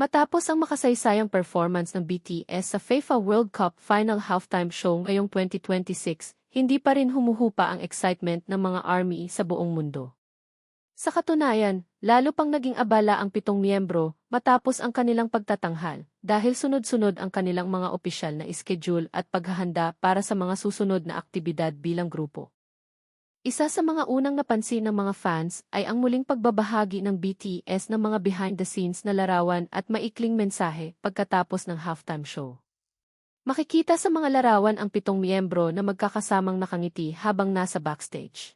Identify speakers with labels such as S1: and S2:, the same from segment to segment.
S1: Matapos ang makasaysayang performance ng BTS sa FIFA World Cup Final Halftime Show ngayong 2026, hindi pa rin humuhupa ang excitement ng mga ARMY sa buong mundo. Sa katunayan, lalo pang naging abala ang 7 miyembro matapos ang kanilang pagtatanghal dahil sunod-sunod ang kanilang mga opisyal na schedule at paghahanda para sa mga susunod na aktibidad bilang grupo. Isa sa mga unang napansin ng mga fans ay ang muling pagbabahagi ng BTS ng mga behind-the-scenes na larawan at maikling mensahe pagkatapos ng halftime show. Makikita sa mga larawan ang 7 miyembro na magkakasamang nakangiti habang nasa backstage.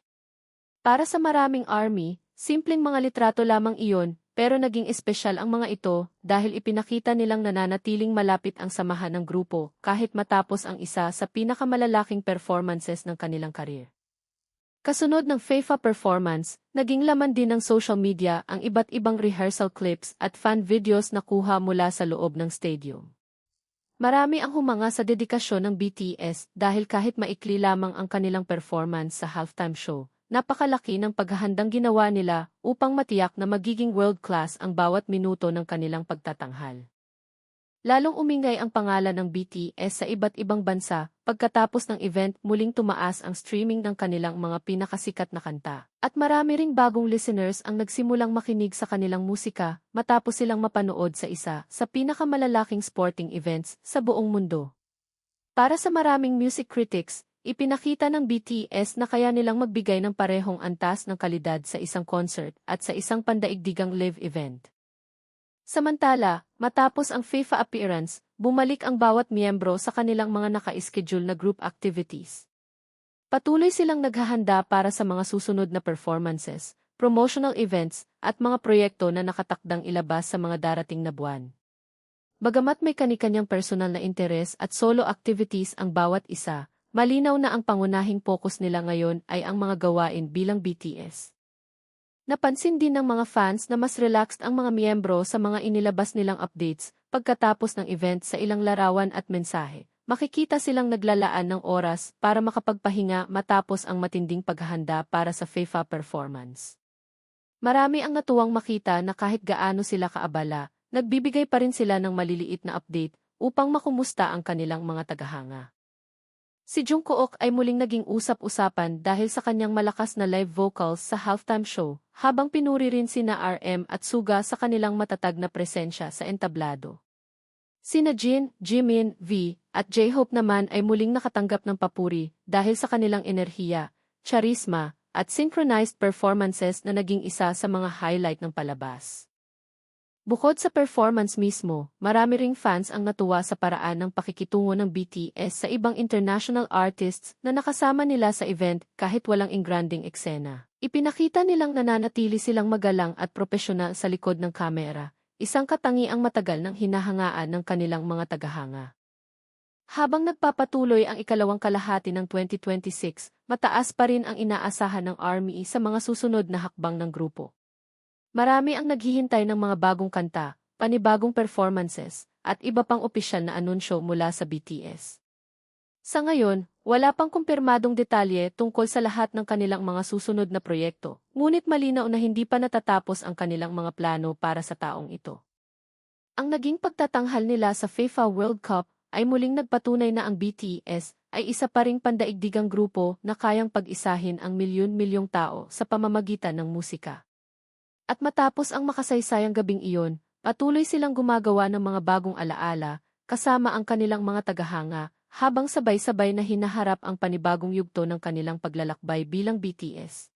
S1: Para sa maraming ARMY, simpleng mga litrato lamang iyon, pero naging espesyal ang mga ito dahil ipinakita nilang nananatiling malapit ang samahan ng grupo kahit matapos ang isa sa pinakamalalaking performances ng kanilang karir. Kasunod ng FIFA performance, naging laman din ng social media ang iba't ibang rehearsal clips at fan videos na kuha mula sa loob ng stadium. Marami ang humanga sa dedikasyon ng BTS dahil kahit maikli lamang ang kanilang performance sa halftime show, napakalaki ng paghahandang ginawa nila upang matiyak na magiging world-class ang bawat minuto ng kanilang pagtatanghal. Lalong umingay ang pangalan ng BTS sa iba't ibang bansa pagkatapos ng event muling tumaas ang streaming ng kanilang mga pinakasikat na kanta. At marami ring bagong listeners ang nagsimulang makinig sa kanilang musika matapos silang mapanood sa isa sa pinakamalalaking sporting events sa buong mundo. Para sa maraming music critics, ipinakita ng BTS na kaya nilang magbigay ng parehong antas ng kalidad sa isang concert at sa isang pandaigdigang live event. Samantala, matapos ang FIFA appearance, bumalik ang bawat miyembro sa kanilang mga naka-schedule na group activities. Patuloy silang naghahanda para sa mga susunod na performances, promotional events, at mga proyekto na nakatakdang ilabas sa mga darating na buwan. Bagamat may kani-kanyang personal na interes at solo activities ang bawat isa, malinaw na ang pangunahing focus nila ngayon ay ang mga gawain bilang BTS. Napansin din ng mga fans na mas relaxed ang mga miyembro sa mga inilabas nilang updates pagkatapos ng event sa ilang larawan at mensahe. Makikita silang naglalaan ng oras para makapagpahinga matapos ang matinding paghahanda para sa FIFA performance. Marami ang natuwang makita na kahit gaano sila kaabala, nagbibigay pa rin sila ng maliliit na update upang makumusta ang kanilang mga tagahanga. Si Jungkook ay muling naging usap-usapan dahil sa kanyang malakas na live vocals sa halftime show, habang pinuri rin sina RM at Suga sa kanilang matatag na presensya sa entablado. Sina Jin, Jimin, V, at J-Hope naman ay muling nakatanggap ng papuri dahil sa kanilang enerhiya, charisma, at synchronized performances na naging isa sa mga highlight ng palabas. Bukod sa performance mismo, marami ring fans ang natuwa sa paraan ng pakikitungo ng BTS sa ibang international artists na nakasama nila sa event kahit walang engranding eksena. Ipinakita nilang nananatili silang magalang at propesyonal sa likod ng kamera, isang katangiang matagal ng hinahangaan ng kanilang mga tagahanga. Habang nagpapatuloy ang ikalawang kalahati ng 2026, mataas pa rin ang inaasahan ng ARMY sa mga susunod na hakbang ng grupo. Marami ang naghihintay ng mga bagong kanta, panibagong performances, at iba pang opisyal na anunsyo mula sa BTS. Sa ngayon, wala pang kumpirmadong detalye tungkol sa lahat ng kanilang mga susunod na proyekto, ngunit malinaw na hindi pa natatapos ang kanilang mga plano para sa taong ito. Ang naging pagtatanghal nila sa FIFA World Cup ay muling nagpatunay na ang BTS ay isa pa ring pandaigdigang grupo na kayang pag-isahin ang milyon-milyong tao sa pamamagitan ng musika. At matapos ang makasaysayang gabing iyon, patuloy silang gumagawa ng mga bagong alaala, kasama ang kanilang mga tagahanga, habang sabay-sabay na hinaharap ang panibagong yugto ng kanilang paglalakbay bilang BTS.